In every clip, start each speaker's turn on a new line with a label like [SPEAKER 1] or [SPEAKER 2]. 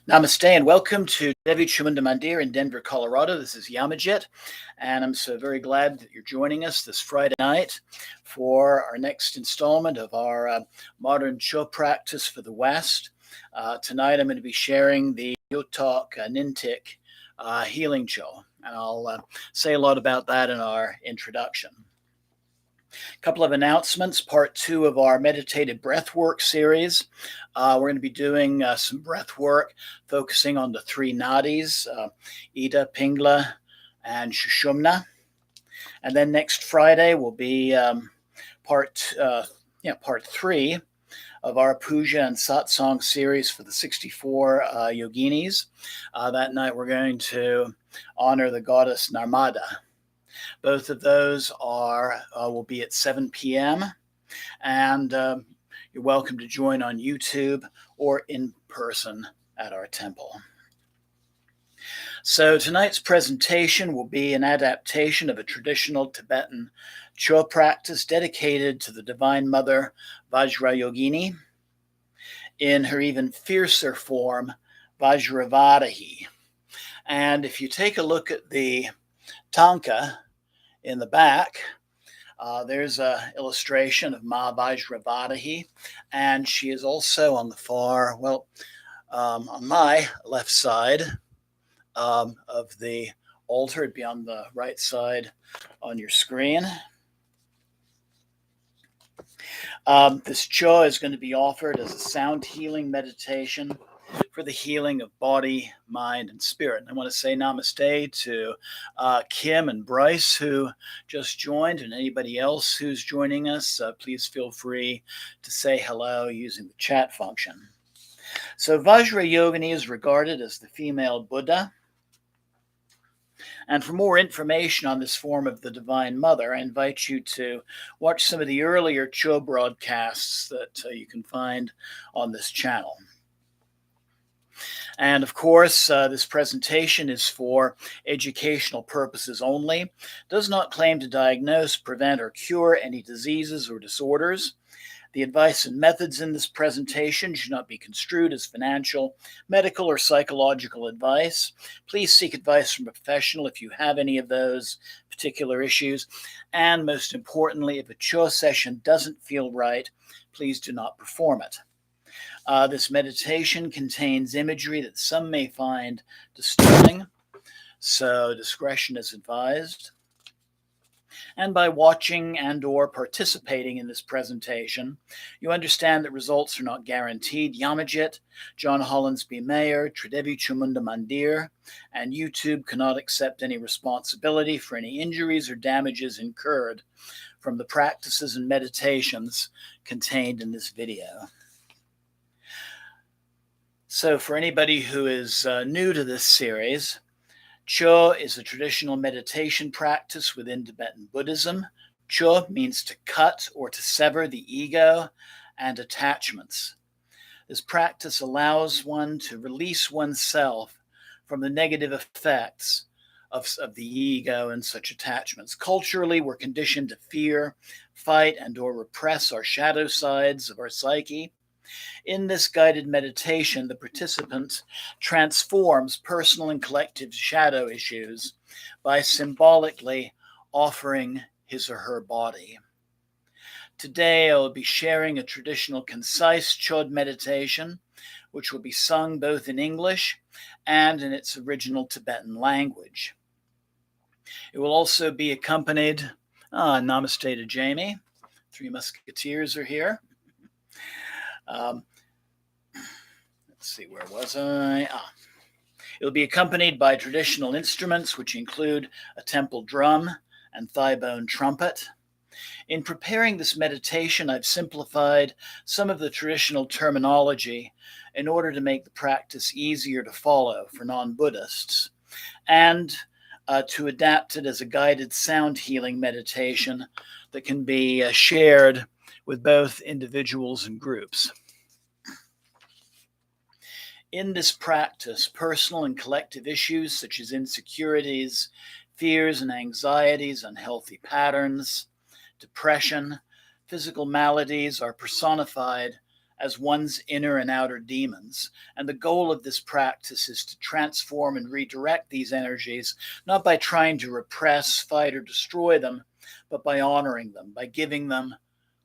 [SPEAKER 1] Namaste and welcome to Devi Chamunda Mandir in Denver, Colorado. This is Yamajit, and I'm so very glad that you're joining us this Friday night for our next installment of our modern Chod practice for the West. Tonight I'm going to be sharing the Yuthok Nyinthig healing Chod, and I'll say a lot about that in our introduction. A couple of announcements. Part 2 of our meditative breathwork series. We're going to be doing some breath work focusing on the three nadis, Ida, Pingla, and Shushumna. And then next Friday will be part 3 of our puja and satsang series for the 64 yoginis. That night we're going to honor the goddess Narmada. Both of those will be at 7 p.m. and you're welcome to join on YouTube or in person at our temple. So tonight's presentation will be an adaptation of a traditional Tibetan Chod practice dedicated to the Divine Mother Vajrayogini in her even fiercer form, Vajravarahi. And if you take a look at the tanka in the back, there's an illustration of Ma Vajravarahi, and she is also on the far, on my left side of the altar. It'd be on the right side on your screen. This Chod is going to be offered as a sound healing meditation for the healing of body, mind, and spirit. And I want to say namaste to Kim and Bryce, who just joined, and anybody else who's joining us. Please feel free to say hello using the chat function. So Vajrayogini is regarded as the female Buddha. And for more information on this form of the Divine Mother, I invite you to watch some of the earlier Chod broadcasts that you can find on this channel. And of course, this presentation is for educational purposes only, does not claim to diagnose, prevent, or cure any diseases or disorders. The advice and methods in this presentation should not be construed as financial, medical, or psychological advice. Please seek advice from a professional if you have any of those particular issues. And most importantly, if a Chod session doesn't feel right, please do not perform it. This meditation contains imagery that some may find disturbing, so discretion is advised. And by watching and or participating in this presentation, you understand that results are not guaranteed. Yamajit, John Hollinsby Mayer, Tridevi Chamunda Mandir, and YouTube cannot accept any responsibility for any injuries or damages incurred from the practices and meditations contained in this video. So for anybody who is new to this series, Chod is a traditional meditation practice within Tibetan Buddhism. Chod means to cut or to sever the ego and attachments. This practice allows one to release oneself from the negative effects of the ego and such attachments. Culturally, we're conditioned to fear, fight, and or repress our shadow sides of our psyche. In this guided meditation, the participant transforms personal and collective shadow issues by symbolically offering his or her body. Today, I will be sharing a traditional concise Chod meditation, which will be sung both in English and in its original Tibetan language. It will also be accompanied, namaste to Jamie. Three Musketeers are here. Let's see, where was I? It'll be accompanied by traditional instruments, which include a temple drum and thigh-bone trumpet. In preparing this meditation, I've simplified some of the traditional terminology in order to make the practice easier to follow for non-Buddhists, and to adapt it as a guided sound healing meditation that can be shared with both individuals and groups. In this practice, personal and collective issues such as insecurities, fears and anxieties, unhealthy patterns, depression, physical maladies are personified as one's inner and outer demons. And the goal of this practice is to transform and redirect these energies, not by trying to repress, fight, or destroy them, but by honoring them, by giving them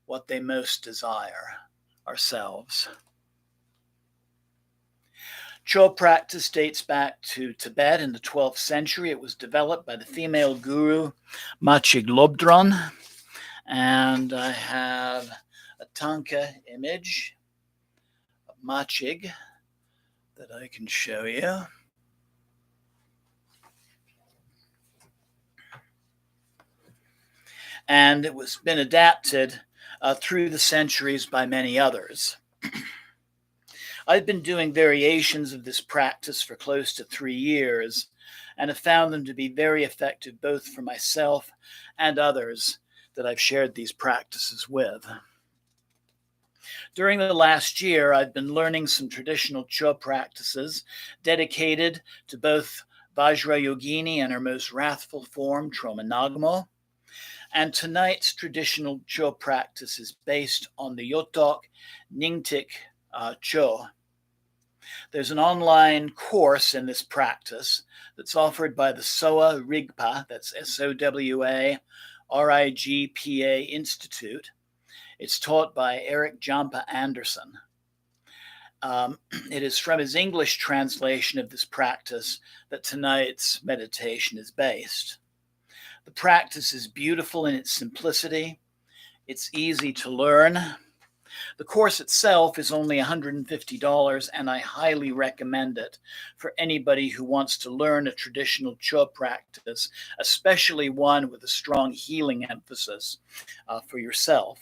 [SPEAKER 1] what they most desire, ourselves. Chod practice dates back to Tibet in the 12th century. It was developed by the female guru Nyinthig Lobdron. And I have a tanka image of Nyinthig that I can show you. And it was been adapted through the centuries by many others. I've been doing variations of this practice for close to 3 years and have found them to be very effective both for myself and others that I've shared these practices with. During the last year, I've been learning some traditional Chod practices dedicated to both Vajrayogini and her most wrathful form, Tromanagamo. And tonight's traditional Chod practice is based on the Yuthok Nyinthig Chod. There's an online course in this practice that's offered by the Sowa Rigpa, that's SOWA RIGPA Institute. It's taught by Eric Jampa Anderson. It is from his English translation of this practice that tonight's meditation is based. The practice is beautiful in its simplicity. It's easy to learn. The course itself is only $150, and I highly recommend it for anybody who wants to learn a traditional Chod practice, especially one with a strong healing emphasis for yourself.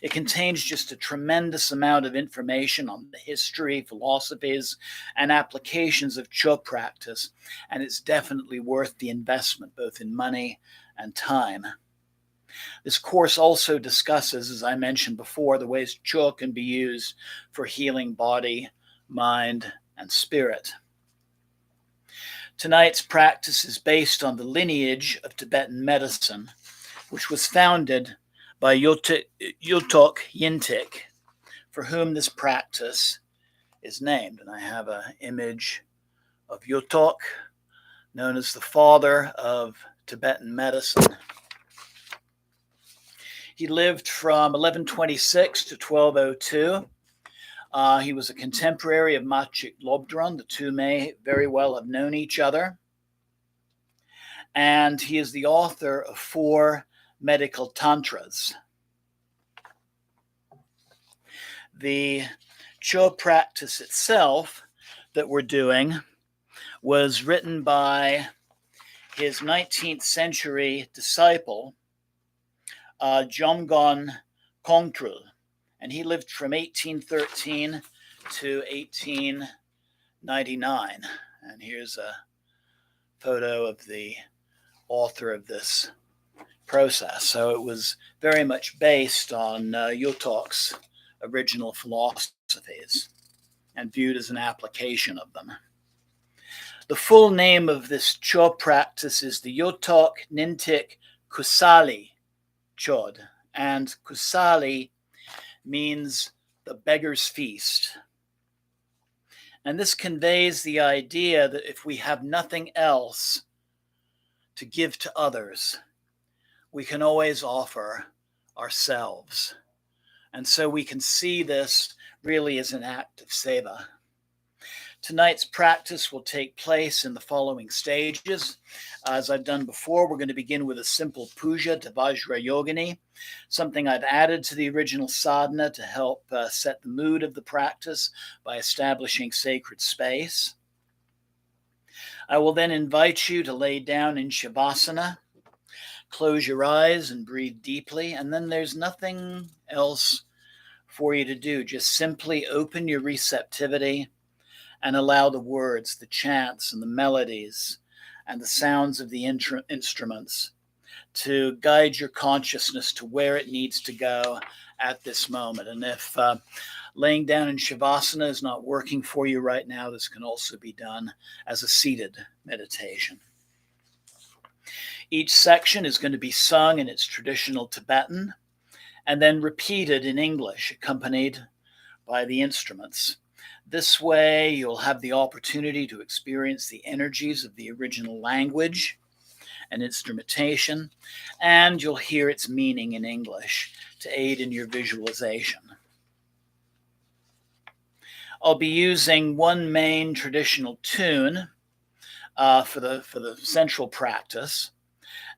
[SPEAKER 1] It contains just a tremendous amount of information on the history, philosophies, and applications of Chod practice, and it's definitely worth the investment, both in money and time. This course also discusses, as I mentioned before, the ways Chod can be used for healing body, mind, and spirit. Tonight's practice is based on the lineage of Tibetan medicine, which was founded by Yuthok Nyinthig, for whom this practice is named. And I have an image of Yuthok, known as the father of Tibetan medicine. He lived from 1126 to 1202. He was a contemporary of Nyinthig Lobdron. The two may very well have known each other. And he is the author of 4 medical tantras. The Chod practice itself that we're doing was written by his 19th century disciple, Jomgon Kongtrul, and he lived from 1813 to 1899. And here's a photo of the author of this process. So it was very much based on Yuthok's original philosophies and viewed as an application of them. The full name of this Chod practice is the Yuthok Nyinthig Kusali Chod, and Kusali means the beggar's feast. And this conveys the idea that if we have nothing else to give to others, we can always offer ourselves. And so we can see this really as an act of seva. Tonight's practice will take place in the following stages. As I've done before, we're going to begin with a simple puja to Vajrayogini, something I've added to the original sadhana to help set the mood of the practice by establishing sacred space. I will then invite you to lay down in Shavasana, close your eyes and breathe deeply, and then there's nothing else for you to do. Just simply open your receptivity and allow the words, the chants, and the melodies, and the sounds of the instruments to guide your consciousness to where it needs to go at this moment. And if laying down in Shavasana is not working for you right now, this can also be done as a seated meditation. Each section is going to be sung in its traditional Tibetan and then repeated in English, accompanied by the instruments. This way, you'll have the opportunity to experience the energies of the original language and instrumentation, and you'll hear its meaning in English to aid in your visualization. I'll be using one main traditional tune for the central practice,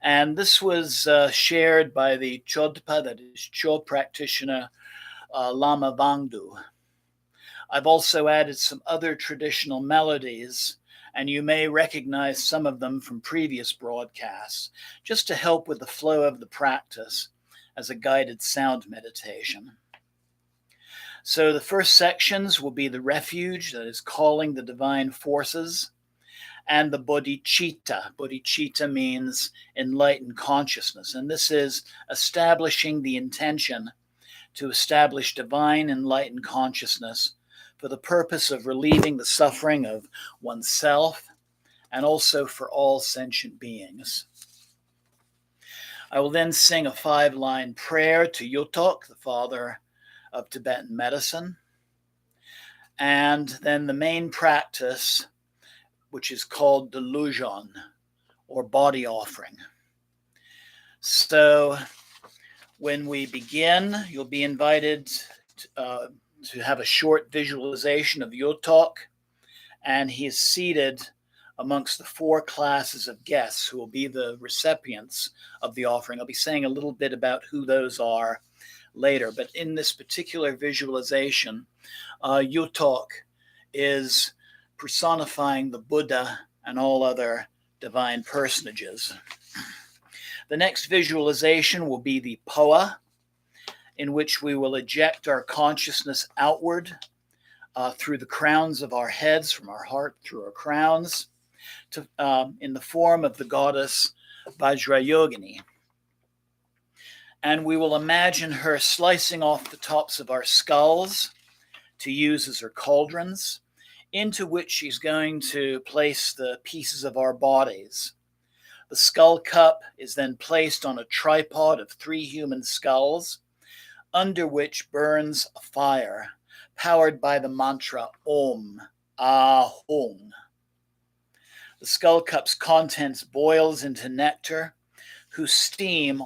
[SPEAKER 1] and this was shared by the Chodpa, that is Chod practitioner Lama Vangdu. I've also added some other traditional melodies, and you may recognize some of them from previous broadcasts, just to help with the flow of the practice as a guided sound meditation. So the first sections will be the refuge, that is calling the divine forces, and the bodhicitta. Bodhicitta means enlightened consciousness, and this is establishing the intention to establish divine enlightened consciousness for the purpose of relieving the suffering of oneself and also for all sentient beings. I will then sing a 5-line prayer to Yuthok, the father of Tibetan medicine, and then the main practice, which is called the lujon, or body offering. So when we begin, you'll be invited to have a short visualization of Yuthok, and he is seated amongst the 4 classes of guests who will be the recipients of the offering. I'll be saying a little bit about who those are later, but in this particular visualization, Yuthok is personifying the Buddha and all other divine personages. The next visualization will be the Poa, in which we will eject our consciousness outward through the crowns of our heads, from our heart through our crowns, to, in the form of the goddess Vajrayogini. And we will imagine her slicing off the tops of our skulls to use as her cauldrons, into which she's going to place the pieces of our bodies. The skull cup is then placed on a tripod of 3 human skulls, under which burns a fire powered by the mantra Om Ahung. The skull cup's contents boils into nectar, whose steam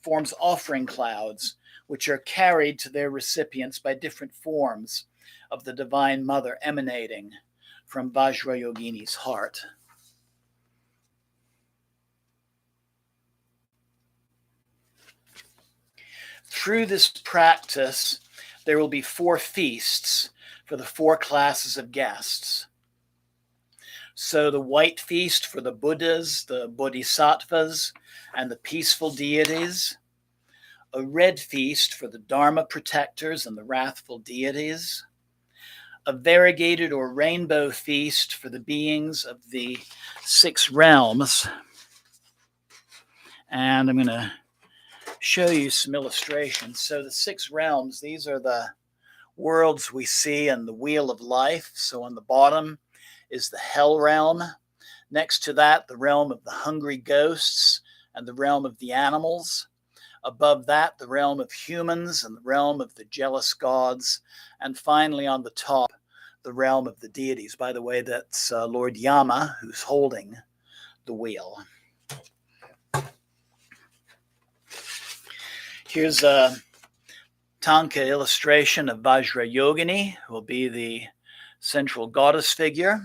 [SPEAKER 1] forms offering clouds, which are carried to their recipients by different forms of the Divine Mother emanating from Vajrayogini's heart. Through this practice, there will be 4 feasts for the 4 classes of guests. So the white feast for the Buddhas, the Bodhisattvas, and the peaceful deities. A red feast for the Dharma protectors and the wrathful deities. A variegated or rainbow feast for the beings of the 6 realms. And I'm going to show you some illustrations. So the 6 realms, these are the worlds we see in the wheel of life. So on the bottom is the hell realm. Next to that, the realm of the hungry ghosts and the realm of the animals. Above that, the realm of humans and the realm of the jealous gods. And finally, on the top, the realm of the deities. By the way, that's Lord Yama, who's holding the wheel. Here's a Tanka illustration of Vajrayogini, who will be the central goddess figure.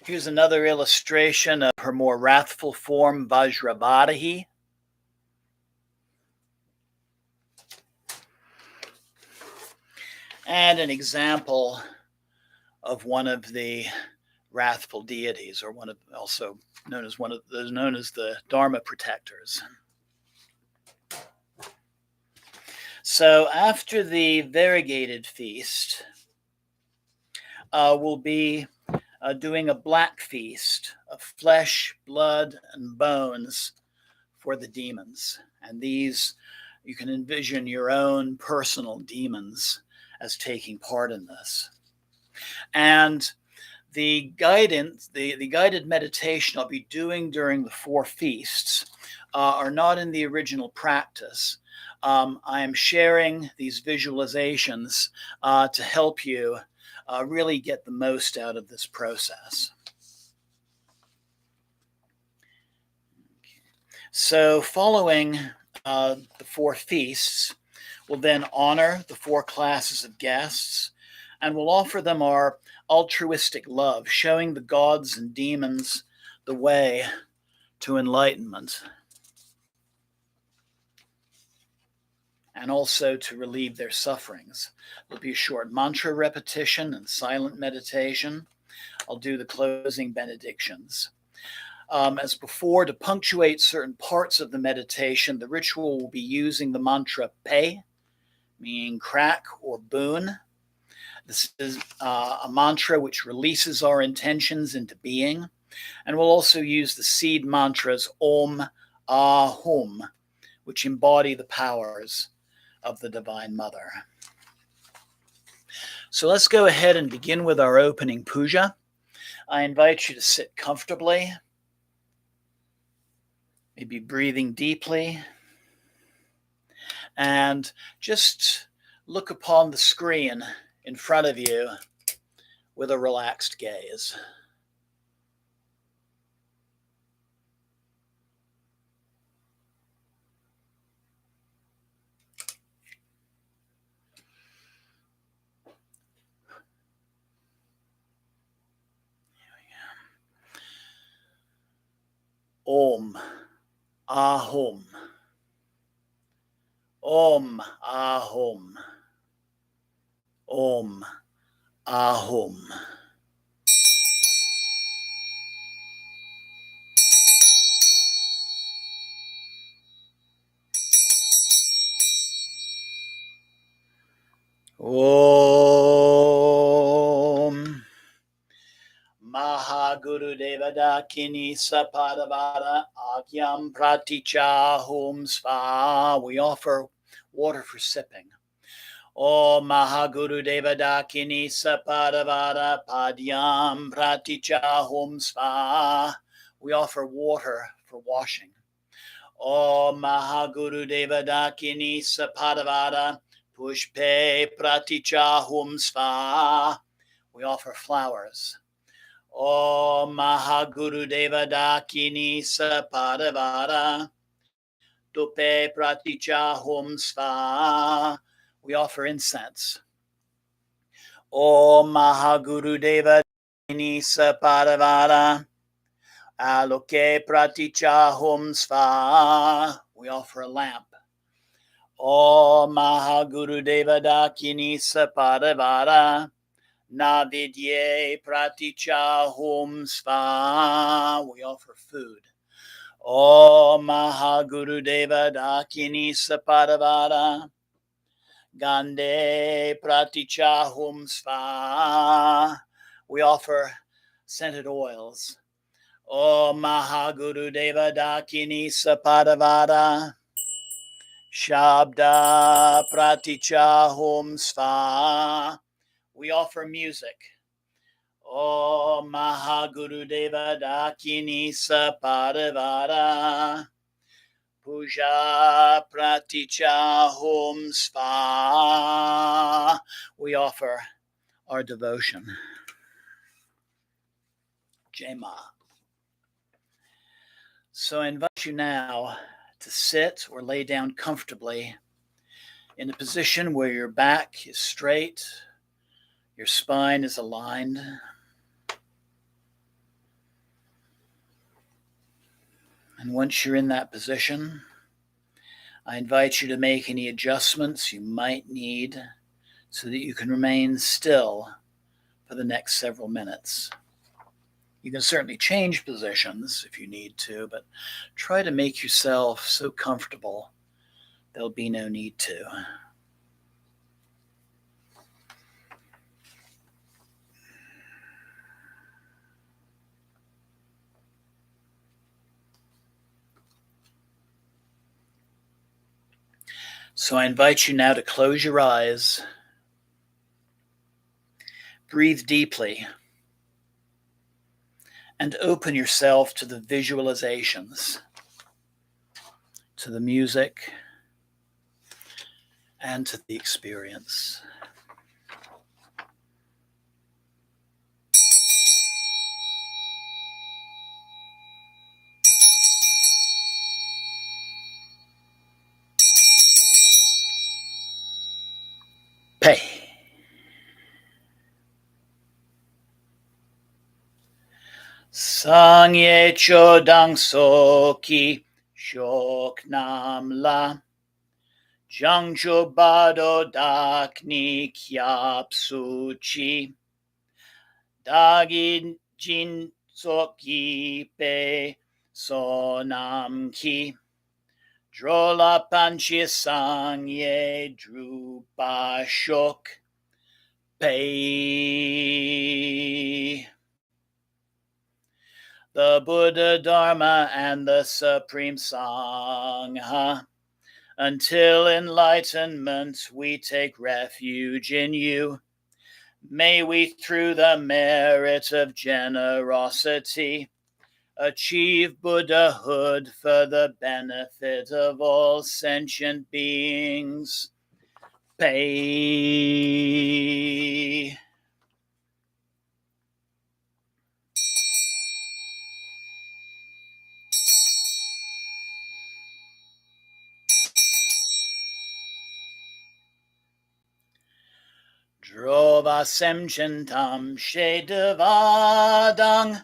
[SPEAKER 1] Here's another illustration of her more wrathful form, Vajravadahi. And an example of one of the wrathful deities, or one of also known as the Dharma protectors. So after the variegated feast, we'll be doing a black feast of flesh, blood, and bones for the demons. And these, you can envision your own personal demons as taking part in this. And the guided meditation I'll be doing during the 4 feasts are not in the original practice, I am sharing these visualizations to help you really get the most out of this process. So, following the four feasts, we'll then honor the four classes of guests and we'll offer them our altruistic love, showing the gods and demons the way to enlightenment and also to relieve their sufferings. There'll be a short mantra repetition and silent meditation. I'll do the closing benedictions. As before, to punctuate certain parts of the meditation, the ritual will be using the mantra Pe, meaning crack or boon. This is a mantra which releases our intentions into being. And we'll also use the seed mantras Om, Ah, Hum, which embody the powers of the Divine Mother. So let's go ahead and begin with our opening puja. I invite you to sit comfortably, maybe breathing deeply, and just look upon the screen in front of you with a relaxed gaze. Om, Ahum. Om, Ahum. Om, Ahum. Om. Mahaguru Devadakini Sapadavada Agyam Praticha Hum Sva. We offer water for sipping. Om Mahaguru Devadakini Sapadavada Padyam Praticha Hum Sva. We offer water for washing. Om Mahaguru Devadakini Sapadavada Pushpe Praticha Hum Sva. We offer flowers. Om Mahaguru Devadakini Sapadavada Dupe Praticha Hum Sva. We offer incense. Om Mahaguru Devadakini Sapadavada Aloke Praticha Hum Sva. We offer a lamp. Om Mahaguru Devadakini Sapadavada Navidye Praticha Hum Sva. We offer food. Om Mahaguru Devadakini Sapadavada Gande Praticha Hum Sva. We offer scented oils. Om Mahaguru Devadakini Sapadavada Shabda Praticha Hum Sva. We offer music. Om Mahaguru Devadakini Sapadavada Puja Praticha Hum Sva. We offer our devotion. Jema. So I invite you now to sit or lay down comfortably in a position where your back is straight, your spine is aligned. And once you're in that position, I invite you to make any adjustments you might need so that you can remain still for the next several minutes. You can certainly change positions if you need to, but try to make yourself so comfortable there'll be no need to. So I invite you now to close your eyes, breathe deeply, and open yourself to the visualizations. to the music, and to the experience. Pei. Sangye chodang soki shok nam la Jangjo bado dakni kyap suchi Dagi jin soki pe sonam ki Drola panchi sangye drupa shok pei. The Buddha, Dharma, and the Supreme Sangha. Until enlightenment, we take refuge in you. May we, through the merit of generosity, achieve Buddhahood for the benefit of all sentient beings. Pei. Drova semchentam she devadang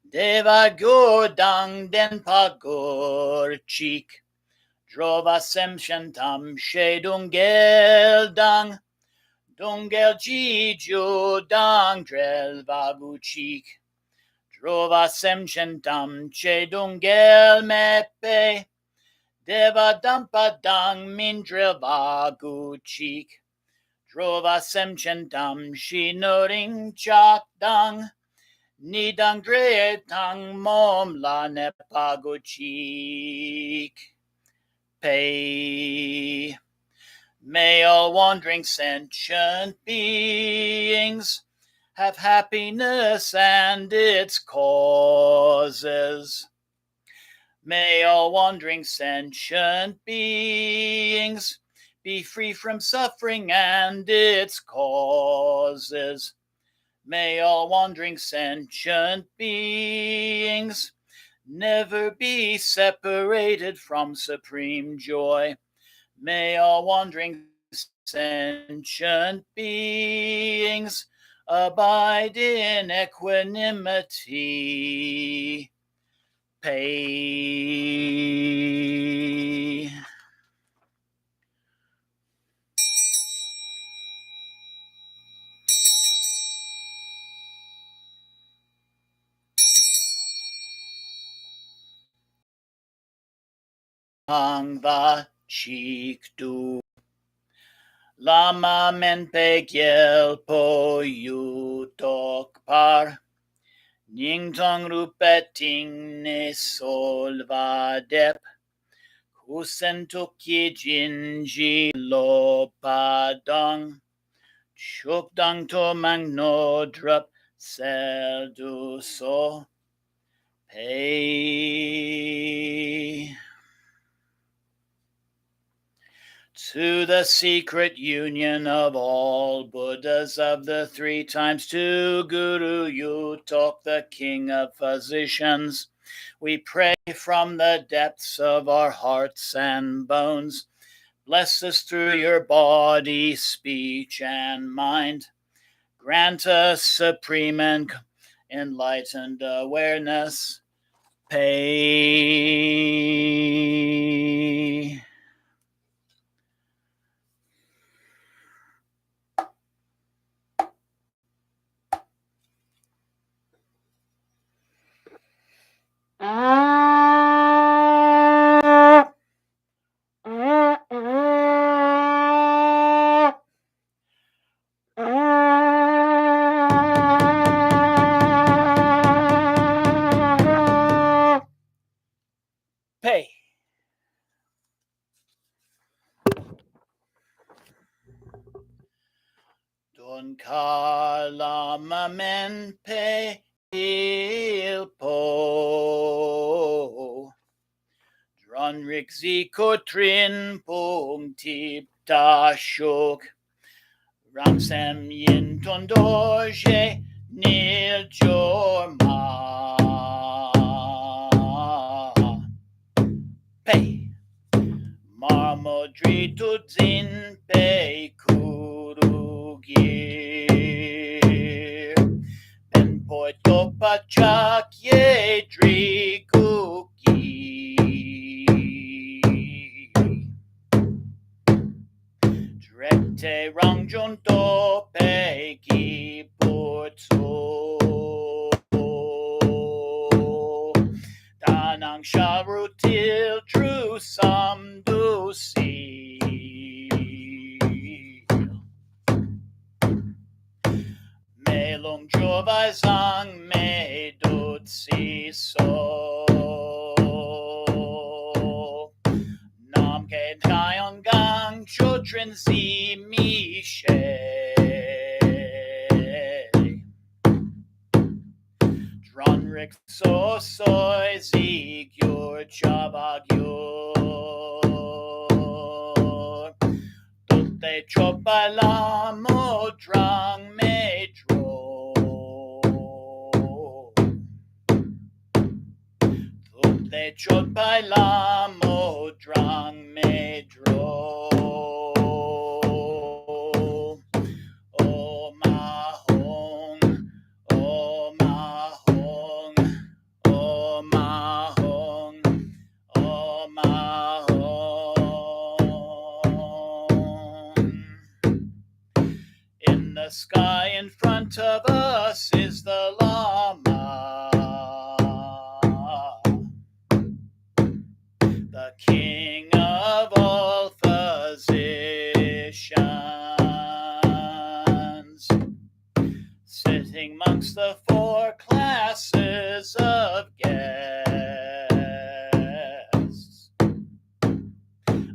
[SPEAKER 1] Deva Gordang Denpa Gorchik Drova Semshantam She Dungel Dang Dungel Jiju Dang Drel Vaguchik Drova Semshantam She Dungel Mepe Deva Dampa Dang Mindrel Vaguchik Drova Semshantam She Noring Chak Dang Nidang dre tang mom la nepagochik pei. May all wandering sentient beings have happiness and its causes. May all wandering sentient beings be free from suffering and its causes. May all wandering sentient beings never be separated from supreme joy. May all wandering sentient beings abide in equanimity. Pei. Hang va chik du Lama menpe gyelpo Yuthok par Nyinthig rupeting ne solva dep Kusentukyi jinji lo padang Chukdang to mangno drup sel du so pei. To the secret union of all Buddhas of the three times two, Guru Yuthok, the king of physicians, we pray from the depths of our hearts and bones. Bless us through your body, speech, and mind. Grant us supreme and enlightened awareness. Pei. Pei. Don Kalama Men Pe Ilpo Dronrik Zikotrin Pung Tip Dashok Ramsem Yin Tondoje Nil Jorma Pei Marmodri Tudzin Pei Kurugir Ben Poito Pachak Ye Driguki Drekte Rangjunto Peki Putso Danang Sharutil Trusam Dusi Melung Jovai Zang Me Dutsi So Nam Ke Tayong Gang Children Zi Mi She Dronrik So Soy Zi Gyur Chabagyor Tutte Chopala Modrang Medro Tutte Chopala Modrang Medro O Mahong O Mahong O Mahong O Mahong In the sky in front of us is the Lama, the king of all physicians, sitting amongst the four classes of guests,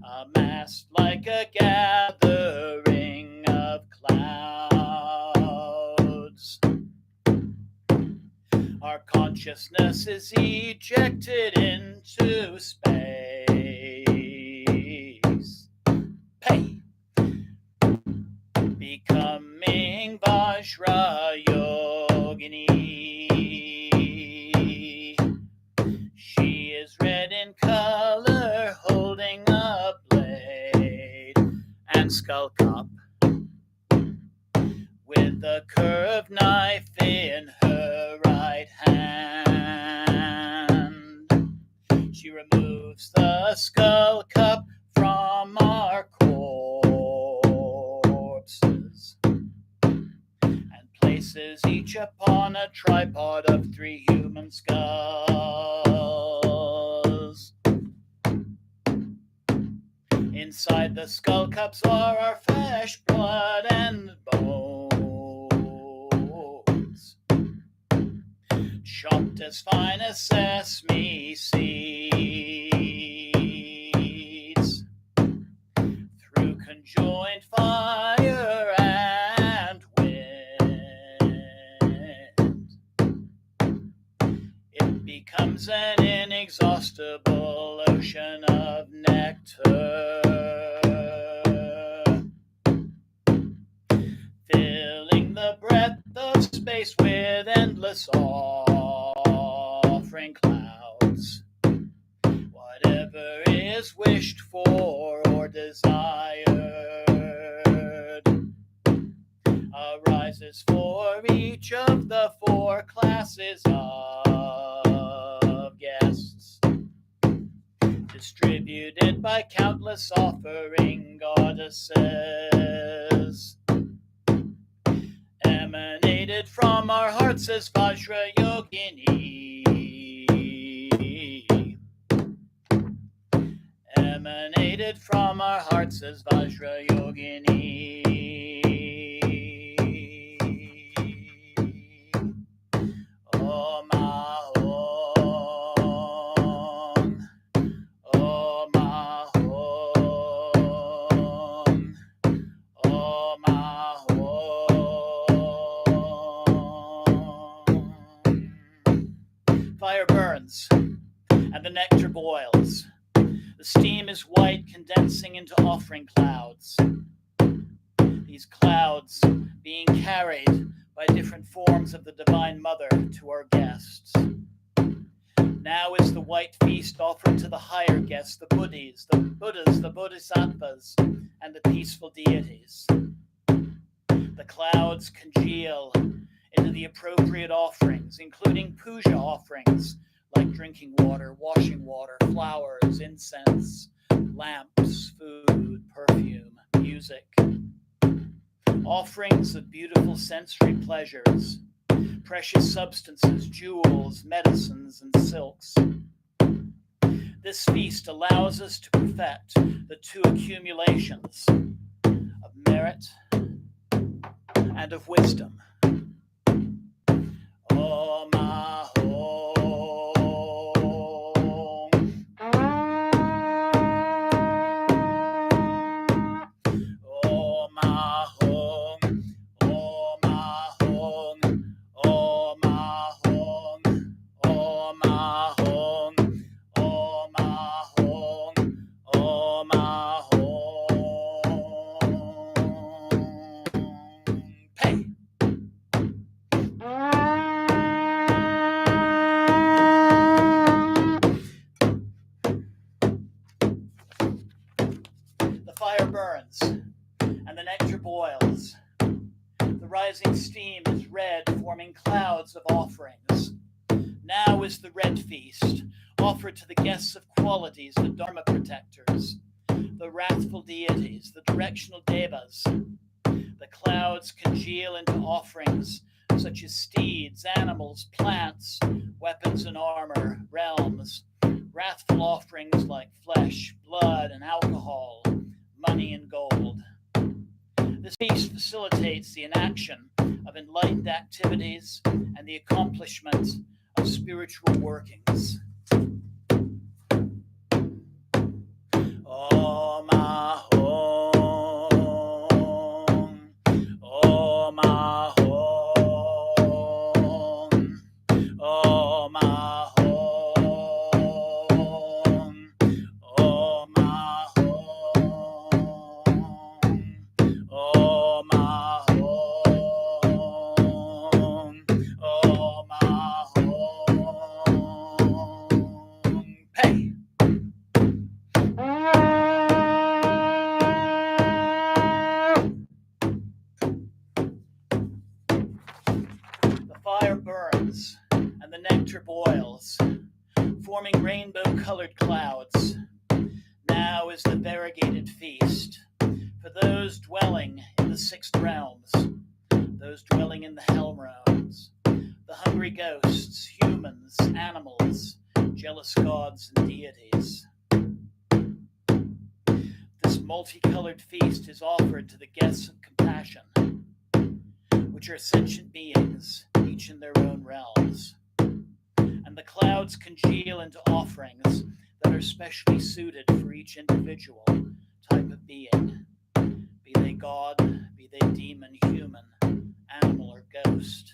[SPEAKER 1] amassed like a gathering of clouds. Our consciousness is ejected into space, becoming Vajra Yogini. She is red in color, holding a blade and skull cup, with a curved knife in her right hand. She removes the skull cup from our corpses and places each upon a tripod of 3 human skulls. Inside the skull cups are our flesh, blood, and bones, chopped as fine as sesame seeds, through conjoined fire and wind. It becomes an inexhaustible ocean of nectar, filling the breadth of space with endless offering clouds. Whatever is wished for or desired arises for each of the 4 classes of guests, distributed by countless offering goddesses, emanated from our hearts as Vajra Yogini, emanated from our hearts as Vajra Yogini. Om Ahom, Om Ahom, Om Ahom. Fire burns, and the nectar boils. The steam is white, condensing into offering clouds. These clouds being carried by different forms of the Divine Mother to our guests. Now is the white feast offered to the higher guests, the Buddhas, the Bodhisattvas, and the peaceful deities. The clouds congeal into the appropriate offerings, including puja offerings like drinking water, washing water, flowers, incense, lamps, food, perfume, music. Offerings of beautiful sensory pleasures, precious substances, jewels, medicines, and silks. This feast allows us to perfect the two accumulations of merit and of wisdom. Om Ahom. Om Ahom. Om Ahom. Om Ahom. Om Ahom. Om Ahom. Om Ahom. Pay. The fire burns, and the nectar boils. The rising steam is red, forming clouds of offerings. Now is the red feast, offered to the guests of qualities, the Dharma protectors, the wrathful deities, the directional devas. The clouds congeal into offerings such as steeds, animals, plants, weapons and armor, realms, wrathful offerings like flesh, blood, and alcohol, money and gold. This feast facilitates the enaction of enlightened activities and the accomplishment of spiritual workings. Om Ahom. Om Ahom. Om Ahom. Om Ahom. Om Ahom. Om Ahom. Pay. The fire burns and the nectar boils, forming rainbow-colored clouds. Now is the variegated feast for those dwelling in the sixth realms, those dwelling in the hell realms, the hungry ghosts, humans, animals, jealous gods, and deities. This multicolored feast is offered to the guests of compassion, which are sentient beings, each in their own realms. And the clouds congeal into offerings that are specially suited for each individual type of being, be they god, be they demon, human, animal, or ghost.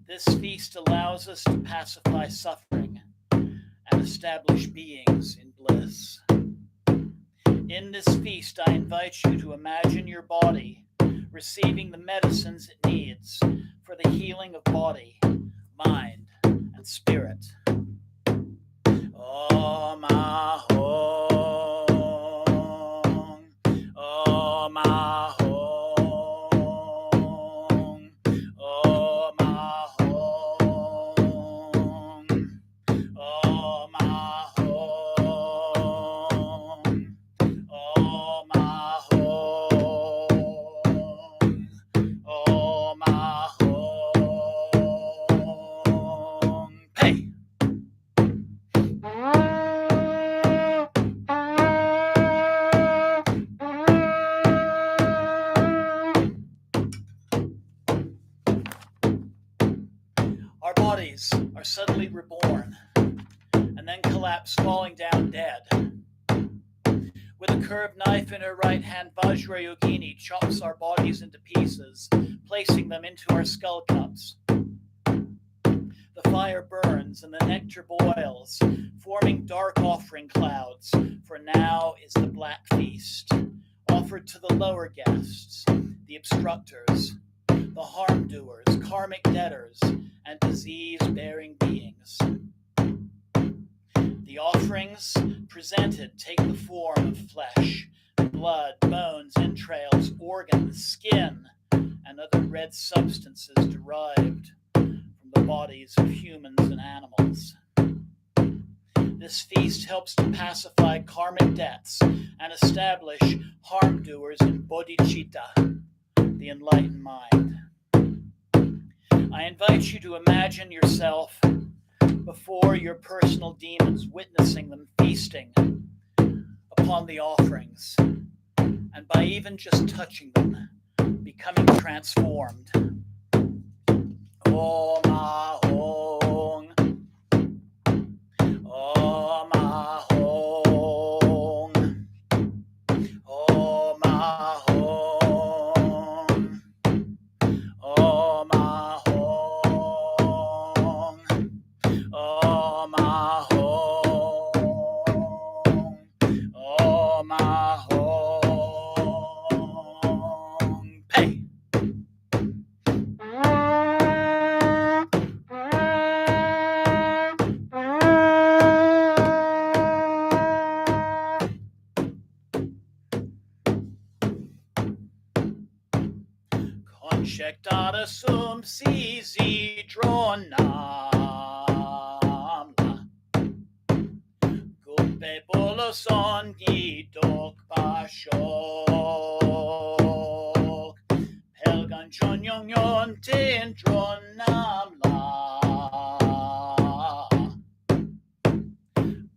[SPEAKER 1] This feast allows us to pacify suffering and establish beings in bliss. In this feast, I invite you to imagine your body receiving the medicines it needs for the healing of body, mind, and spirit. Om Ahom. Om Ahom. Om Ahom. Om Ahom. Om Ahom. Om Ahom. Pay. Our bodies are suddenly reborn and then collapse, falling down dead. With a curved knife in her right hand, Vajra Yogini chops our bodies into pieces, placing them into our skull cups. The fire burns and the nectar boils, forming dark offering clouds, for now is the black feast, offered to the lower guests, the obstructors, the harm doers, karmic debtors, and disease-bearing beings. The offerings presented take the form of flesh, blood, bones, entrails, organs, skin, and other red substances derived from the bodies of humans and animals. This feast helps to pacify karmic debts and establish harm doers in bodhicitta, the enlightened mind. I invite you to imagine yourself before your personal demons, witnessing them feasting upon the offerings, and by even just touching them, becoming transformed. Om Ahong, Om Ahong, Om Ahong, Om Ahong, Om Ahong, Om Ahong. Pay. Konchektare sum si dronamla. Gupe boloson Yuthok pashok. Pelgan chonyongyon tin dronamla.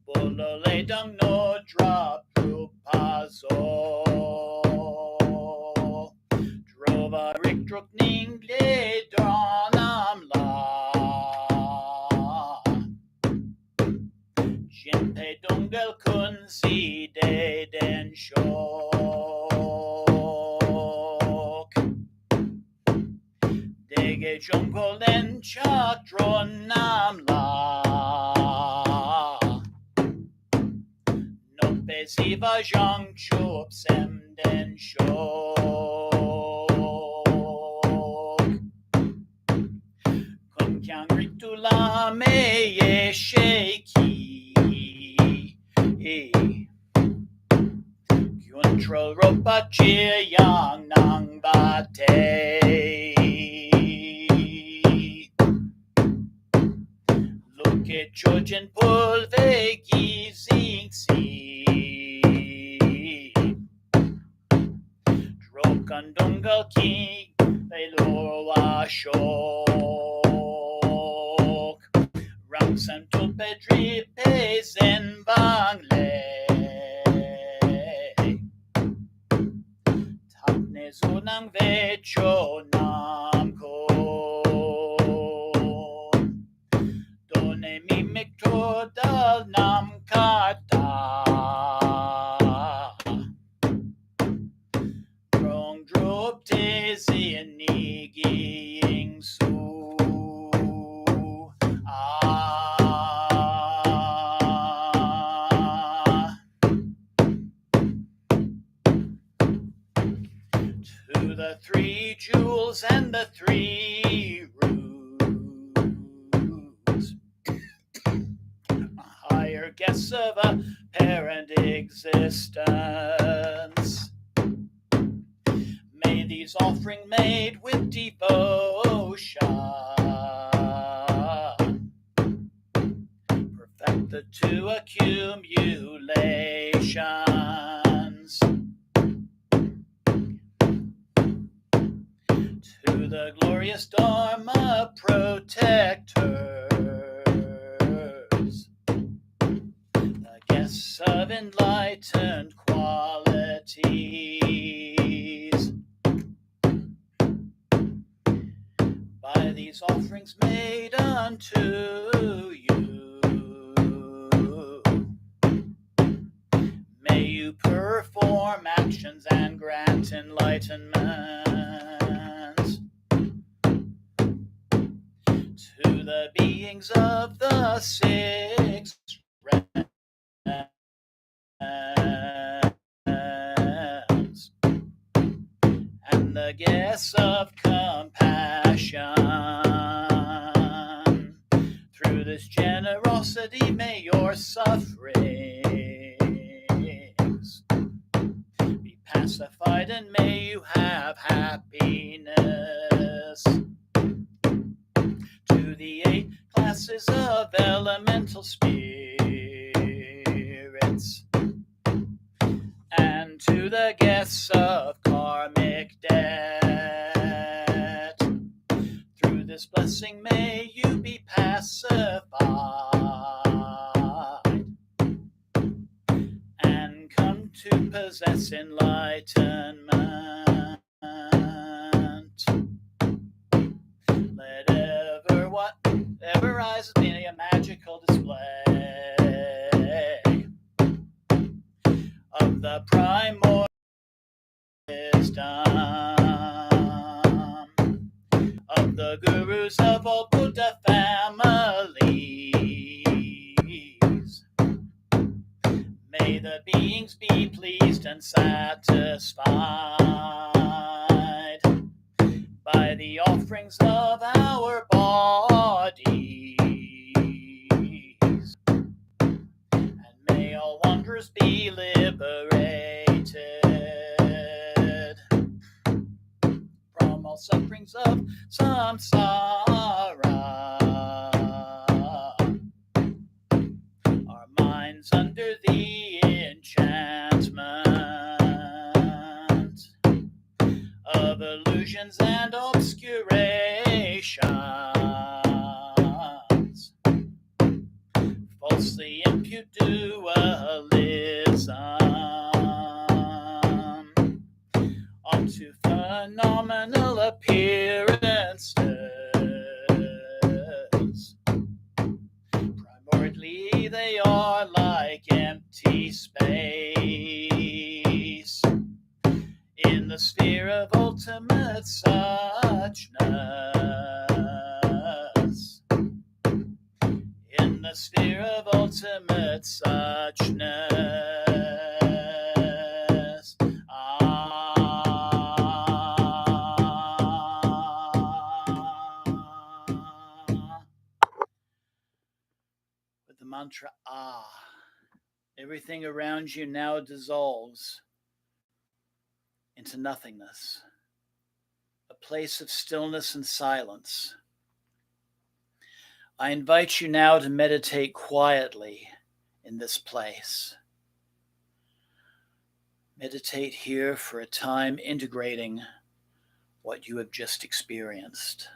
[SPEAKER 1] Bolole dung no drop rupazo. Drova rikdruk ningle dronamla. Jinpe dungel kun si de den shok. Dege jungol den chak dronamla. Nope siva jang chup sem den shok. Kun kyang ritula me ye sheki. Control ropa chia yang nang bate. Look at Georgian pulve gizing si. Drokan dungal king velor washok. Rang santo pedri pezen bangle. Sunang vecho namko. Done mi mikto dal nam kata. Rong drop tezi niging su. To the three jewels and the three roots, higher guests of apparent existence. May these offerings made with devotion perfect the two accumulations. To the glorious Dharma protectors, the guests of enlightened qualities, by these offerings made unto you, may you perform actions and grant enlightenment. to the beings of the six realms, and the guests of compassion. Through this generosity, may your sufferings be pacified, and may you have happiness. To the 8 classes of elemental spirits, and to the guests of karmic debt, through this blessing may you be pacified and come to possess enlightenment. Let whatever rises be a magical display of the primordial wisdom of the gurus of all Buddha families. May the beings be pleased and satisfied by the offerings of our bodies, and may all wanderers be liberated from all sufferings of samsara. Our minds under the enchantment of illusions and obscurations falsely impute dualism onto phenomenal appearances. Primordially, they are like empty space in the sphere of ultimate suchness. In the sphere of ultimate suchness. With the mantra Ah, everything around you now dissolves into nothingness, a place of stillness and silence. I invite you now to meditate quietly in this place. Meditate here for a time, integrating what you have just experienced.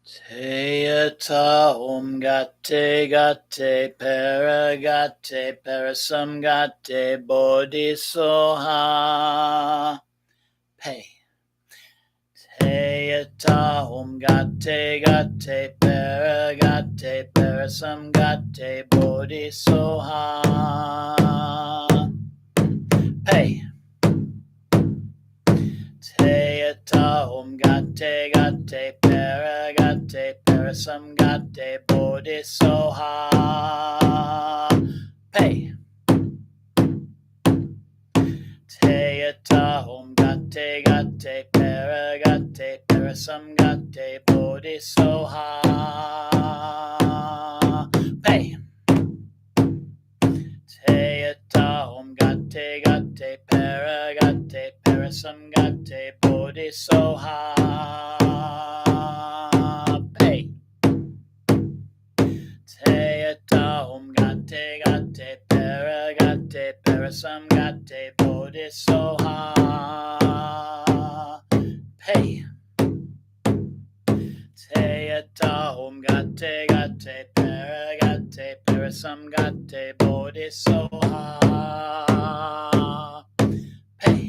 [SPEAKER 1] Teyata om gate gate paragate parasamgate bodhisoha. Pay. Teyata om gate gate paragate parasamgate bodhisoha. Pay. Teyata om gate gate paragate parasamgate bodhisoha. Pay. Teyata om gate gate paragate parasamgate bodhisoha. Pay. Teyata om gate gate paragate parasamgate bodhisoha. Pay. Teyata om gate gate paragate parasamgate bodhisoha. Pay. Teyata om gate gate paragate parasamgate bodhisoha. Pay.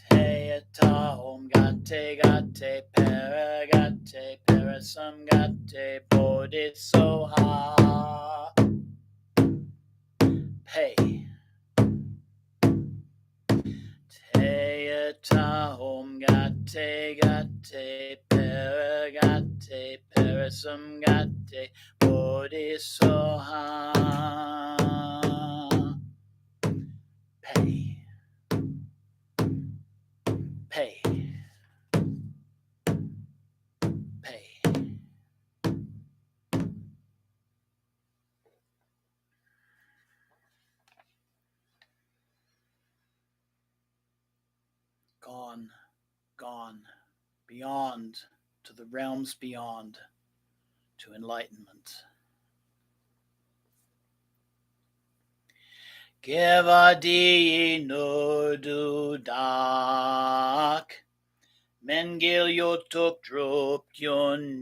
[SPEAKER 1] Teyata om gate gate paragate parasamgate bodhisoha. Pay. Teyata om gate gate paragate parasamgate bodhisoha. Pay. Pay. Pay. Gone, gone, beyond, to the realms beyond, to enlightenment. Gevadi no dudak, Mengil Yuthok drop yone,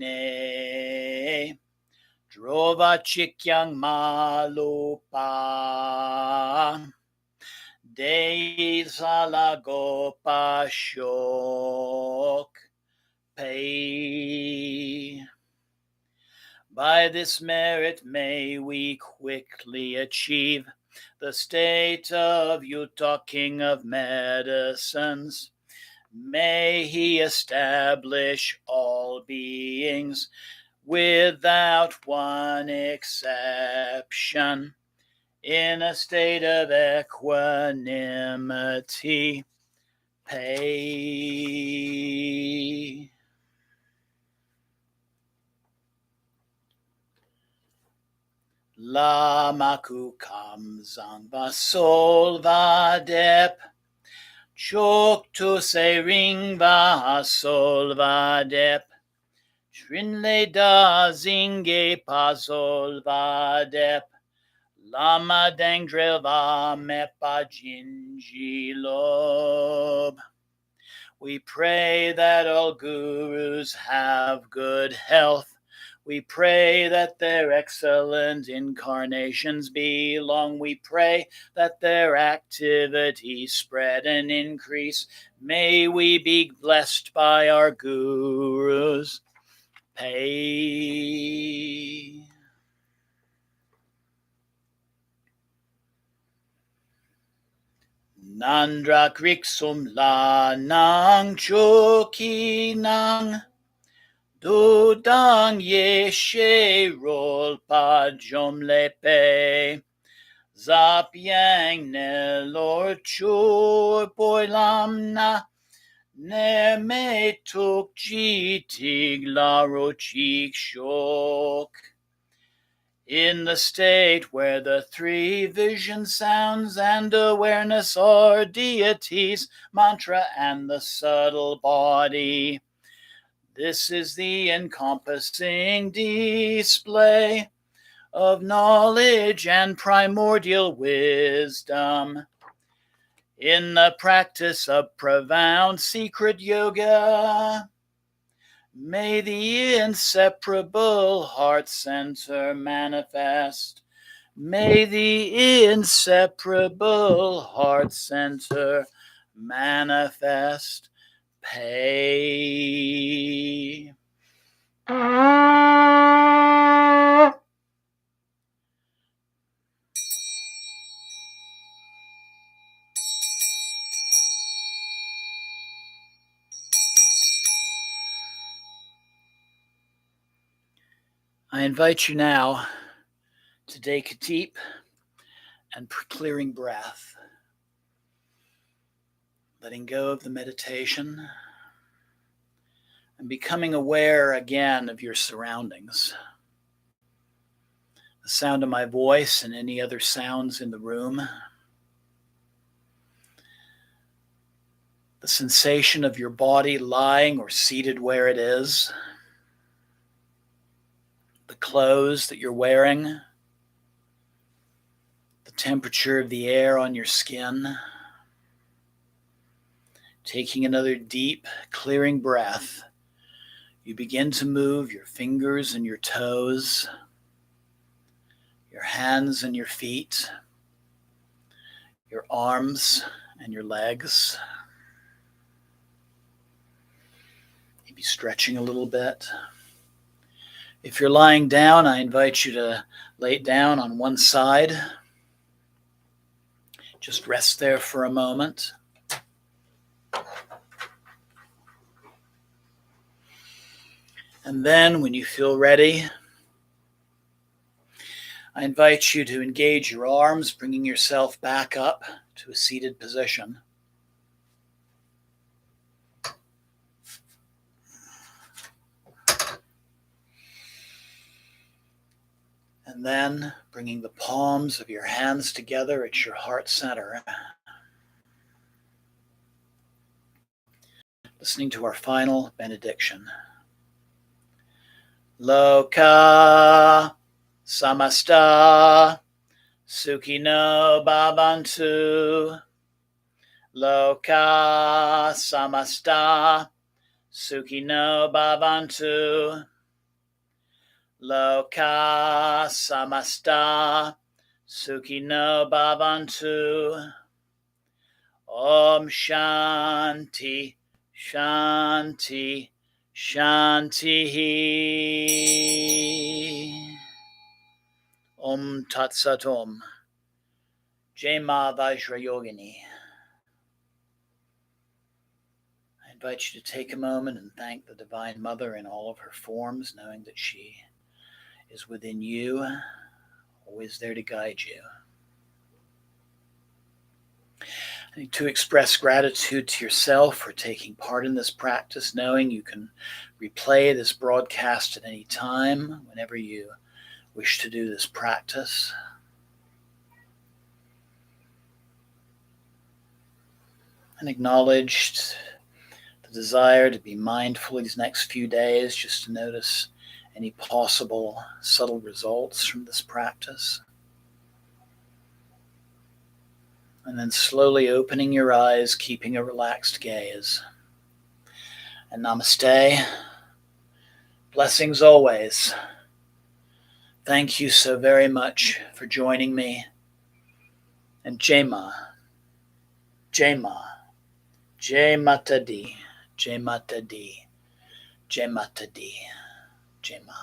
[SPEAKER 1] Drova chikyang malupa, De salagopa shok, Pay. By this merit may we quickly achieve the state of Yuthok, king of medicines. May he establish all beings without one exception in a state of equanimity. Pay. La maku kam zang basol vadep, chok tu se ring vasol vadep, trinle da zinge pasol vadep, lama dangdrel va mepa jinji lob. We pray that all gurus have good health. We pray that their excellent incarnations be long. We pray that their activity spread and increase. May we be blessed by our gurus. Pay. Nandra kriksum la nang choki nang, Dudang yeshe rol pa jom lepe, Zap yang ne lor chur boy lam na, Ne me tuk ji tig la ro chik shok. In the state where the three vision sounds and awareness are deities, mantra and the subtle body. This is the encompassing display of knowledge and primordial wisdom. In the practice of profound secret yoga, May the inseparable heart center manifest. May the inseparable heart center manifest. Pay. I invite you now to take a deep and clearing breath, letting go of the meditation and becoming aware again of your surroundings. The sound of my voice and any other sounds in the room. The sensation of your body lying or seated where it is. The clothes that you're wearing. The temperature of the air on your skin. Taking another deep, clearing breath, you begin to move your fingers and your toes, your hands and your feet, your arms and your legs. Maybe stretching a little bit. If you're lying down, I invite you to lay down on one side. Just rest there for a moment. And then when you feel ready, I invite you to engage your arms, bringing yourself back up to a seated position. And then bringing the palms of your hands together at your heart center. Listening to our final benediction. Loka samasta sukhino bhavantu. Loka samasta sukhino bhavantu. Loka samasta sukhino bhavantu. Om Shanti, Shanti, Shanti. Om Tat Sat Om. Jai Ma Vajrayogini. I invite you to take a moment and thank the Divine Mother in all of her forms, knowing that she is within you, always there to guide you. And to express gratitude to yourself for taking part in this practice, knowing you can replay this broadcast at any time, whenever you wish to do this practice. And acknowledged the desire to be mindful these next few days, just to notice any possible subtle results from this practice. And then slowly opening your eyes, keeping a relaxed gaze. And namaste. Blessings always. Thank you so very much for joining me. And Jai Ma, Jai Ma, Jai Mata Di, Jai Mata Di, Jai Mata Di, Jai Ma.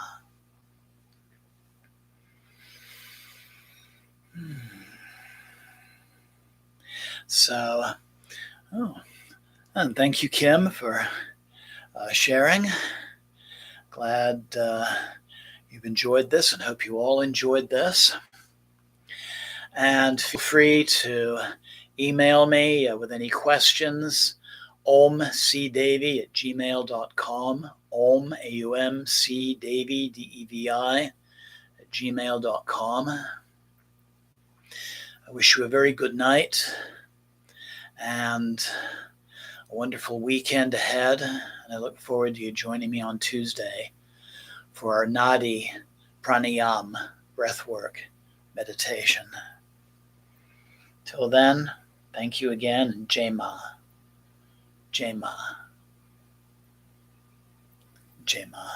[SPEAKER 1] So, and thank you, Kim, for sharing. Glad you've enjoyed this and hope you all enjoyed this. And feel free to email me with any questions, omcdevi@gmail.com, om, A-U-M-C, Devi, D-E-V-I, @gmail.com. I wish you a very good night and a wonderful weekend ahead. And I look forward to you joining me on Tuesday for our Nadi Pranayam breathwork meditation. Till then, thank you again, and Jai Ma, Jai Ma, Jema.